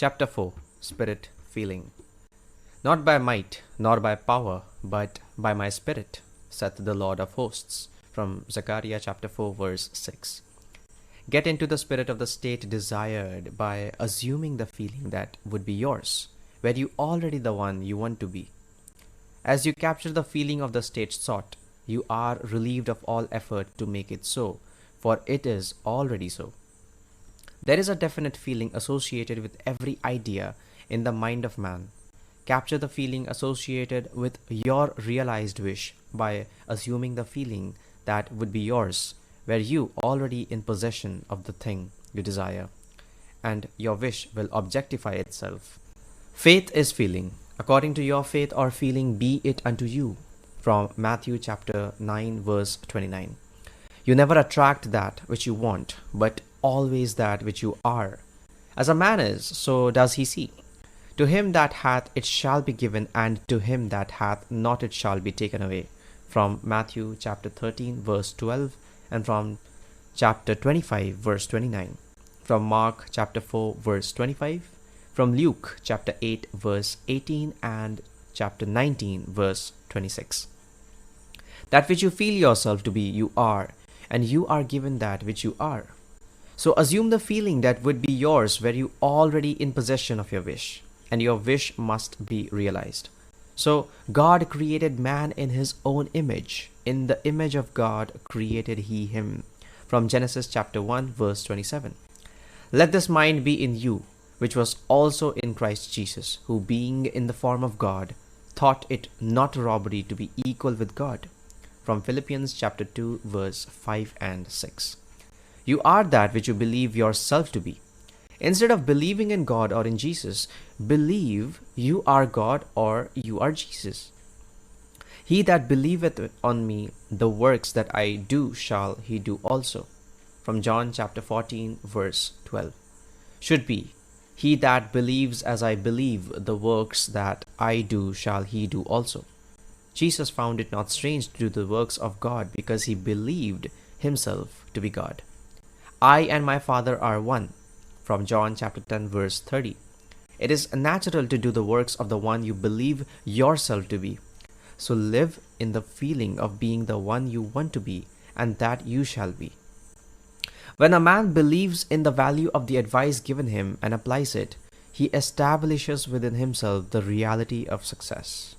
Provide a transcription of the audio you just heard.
Chapter 4 Spirit Feeling. Not by might, nor by power, but by my Spirit, saith the Lord of hosts. From Zechariah chapter 4 verse 6. Get into the spirit of the state desired by assuming the feeling that would be yours, were you already the one you want to be. As you capture the feeling of the state sought, you are relieved of all effort to make it so, for it is already so. There is a definite feeling associated with every idea in the mind of man. Capture the feeling associated with your realized wish by assuming the feeling that would be yours, were you already in possession of the thing you desire, and your wish will objectify itself. Faith is feeling. According to your faith or feeling, be it unto you. From Matthew chapter 9 verse 29. You never attract that which you want, but always that which you are. As a man is, so does he see. To him that hath, it shall be given, and to him that hath not, it shall be taken away. From Matthew chapter 13 verse 12, and from chapter 25 verse 29. From Mark chapter 4 verse 25. From Luke chapter 8 verse 18 and chapter 19 verse 26. That which you feel yourself to be, you are, and you are given that which you are. So assume the feeling that would be yours were you already in possession of your wish, and your wish must be realized. So God created man in his own image. In the image of God created he him. From Genesis chapter 1 verse 27. Let this mind be in you, which was also in Christ Jesus, who being in the form of God, thought it not robbery to be equal with God. From Philippians chapter 2 verse 5 and 6. You are that which you believe yourself to be. Instead of believing in God or in Jesus, believe you are God or you are Jesus. He that believeth on me, the works that I do shall he do also. From John chapter 14 verse 12. Should be, he that believes as I believe, the works that I do shall he do also. Jesus found it not strange to do the works of God because he believed himself to be God. I and my Father are one. From John chapter 10 verse 30. It is natural to do the works of the one you believe yourself to be. So live in the feeling of being the one you want to be, and that you shall be. When a man believes in the value of the advice given him and applies it, he establishes within himself the reality of success.